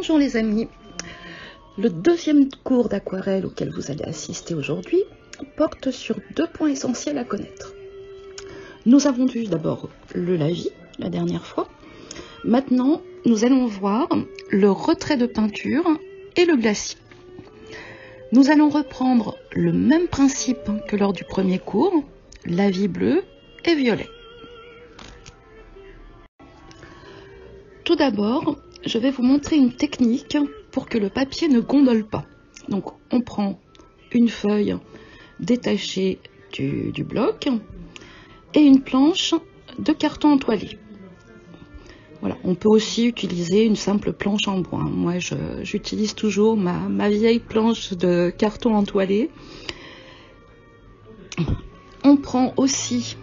Bonjour les amis, le deuxième cours d'aquarelle auquel vous allez assister aujourd'hui porte sur deux points essentiels à connaître. Nous avons vu d'abord le lavis la dernière fois. Maintenant, nous allons voir le retrait de peinture et le glacis. Nous allons reprendre le même principe que lors du premier cours, lavis bleu et violet. Tout d'abord, je vais vous montrer une technique pour que le papier ne gondole pas. Donc, on prend une feuille détachée du bloc et une planche de carton entoilé. Voilà, on peut aussi utiliser une simple planche en bois. Moi, j'utilise toujours ma vieille planche de carton entoilé. On prend aussi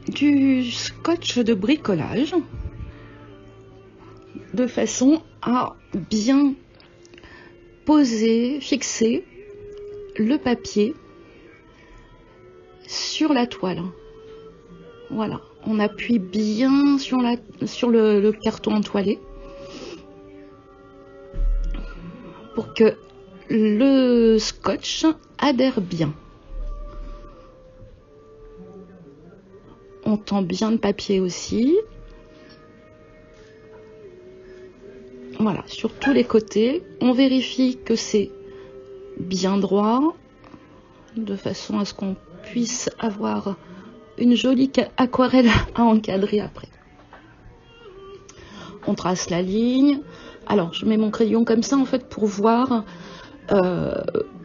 du scotch de bricolage de façon à bien poser, fixer le papier sur la toile. Voilà, on appuie bien sur le carton entoilé pour que le scotch adhère bien. On tend bien le papier aussi. Voilà, sur tous les côtés, on vérifie que c'est bien droit, de façon à ce qu'on puisse avoir une jolie aquarelle à encadrer après. On trace la ligne. Alors, je mets mon crayon comme ça, en fait, pour voir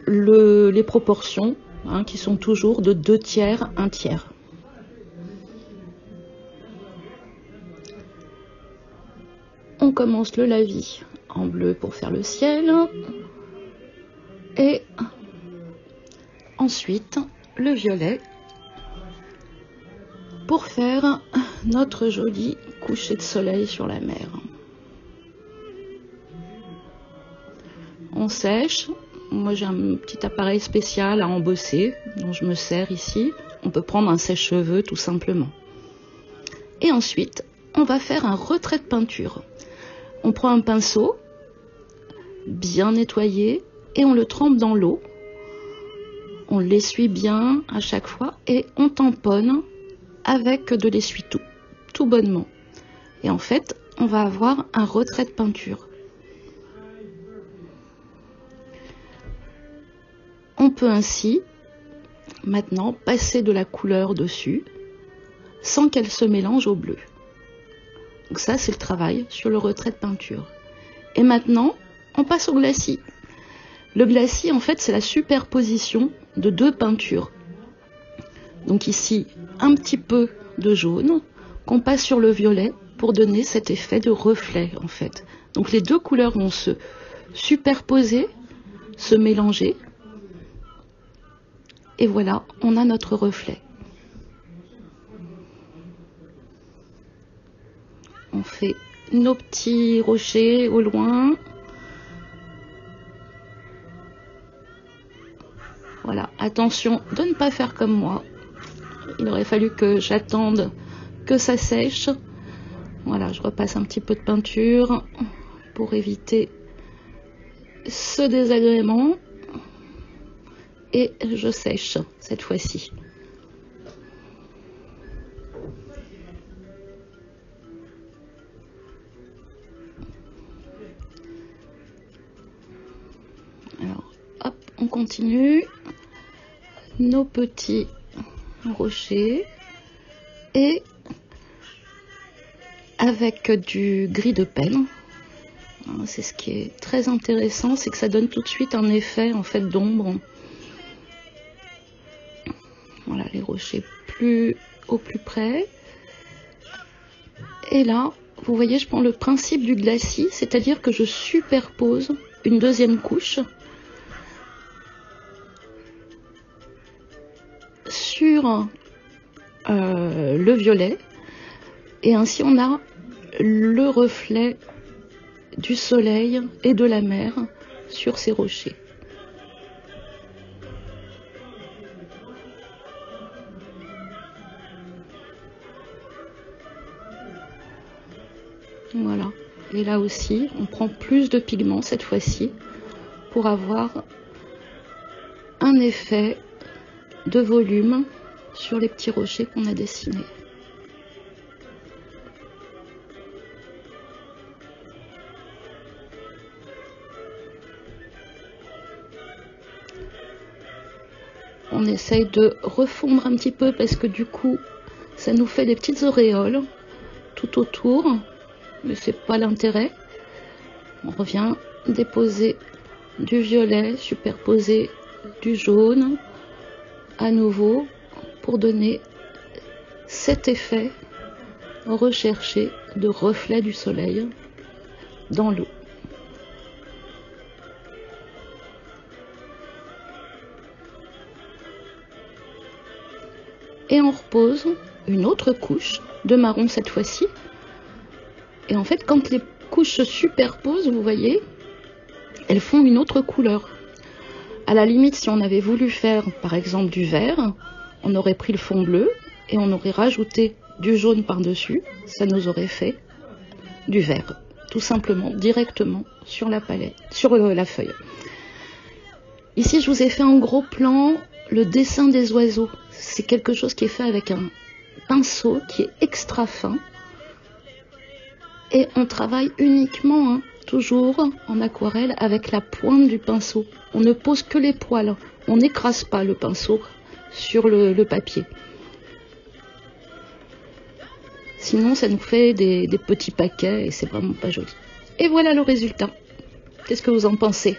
les proportions, hein, qui sont toujours de 2/3, 1/3. On commence le lavis en bleu pour faire le ciel et ensuite le violet pour faire notre joli coucher de soleil sur la mer. On sèche. Moi j'ai un petit appareil spécial à embosser dont je me sers ici. On peut prendre un sèche-cheveux tout simplement. Et ensuite on va faire un retrait de peinture. On prend un pinceau bien nettoyé et on le trempe dans l'eau. On l'essuie bien à chaque fois et on tamponne avec de l'essuie-tout, tout bonnement. Et en fait, on va avoir un retrait de peinture. On peut ainsi maintenant passer de la couleur dessus sans qu'elle se mélange au bleu. Donc ça, c'est le travail sur le retrait de peinture. Et maintenant, on passe au glacis. Le glacis, en fait, c'est la superposition de deux peintures. Donc ici, un petit peu de jaune qu'on passe sur le violet pour donner cet effet de reflet, en fait. Donc les deux couleurs vont se superposer, se mélanger. Et voilà, on a notre reflet. On fait nos petits rochers au loin. Voilà, attention de ne pas faire comme moi. Il aurait fallu que j'attende que ça sèche. Voilà, je repasse un petit peu de peinture pour éviter ce désagrément. Et je sèche cette fois-ci. Alors, hop, on continue nos petits rochers et avec du gris de pelle. C'est ce qui est très intéressant, c'est que ça donne tout de suite un effet en fait d'ombre. Voilà, les rochers au plus près. Et là, vous voyez, je prends le principe du glacis, c'est-à-dire que je superpose une deuxième couche sur le violet. Et ainsi, on a le reflet du soleil et de la mer sur ces rochers. Voilà. Et là aussi, on prend plus de pigments cette fois-ci pour avoir un effet de volume sur les petits rochers qu'on a dessinés. On essaye de refondre un petit peu parce que du coup, ça nous fait des petites auréoles tout autour, mais c'est pas l'intérêt. On revient déposer du violet, superposer du jaune à nouveau pour donner cet effet recherché de reflet du soleil dans l'eau. Et on repose une autre couche de marron cette fois-ci. Et en fait, quand les couches se superposent, vous voyez, elles font une autre couleur. À la limite, si on avait voulu faire, par exemple, du vert, on aurait pris le fond bleu et on aurait rajouté du jaune par-dessus. Ça nous aurait fait du vert, tout simplement, directement sur la palette, sur la feuille. Ici, je vous ai fait en gros plan le dessin des oiseaux. C'est quelque chose qui est fait avec un pinceau qui est extra fin. Et on travaille uniquement, toujours en aquarelle, avec la pointe du pinceau. On ne pose que les poils. On n'écrase pas le pinceau sur le papier. Sinon, ça nous fait des petits paquets et c'est vraiment pas joli. Et voilà le résultat. Qu'est-ce que vous en pensez ?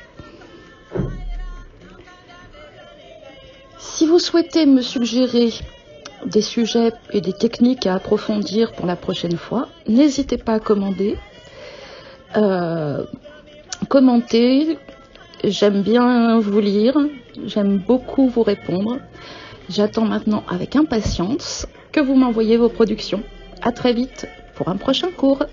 Si vous souhaitez me suggérer des sujets et des techniques à approfondir pour la prochaine fois, n'hésitez pas à commenter. J'aime bien vous lire, j'aime beaucoup vous répondre. J'attends maintenant avec impatience que vous m'envoyiez vos productions. À très vite pour un prochain cours.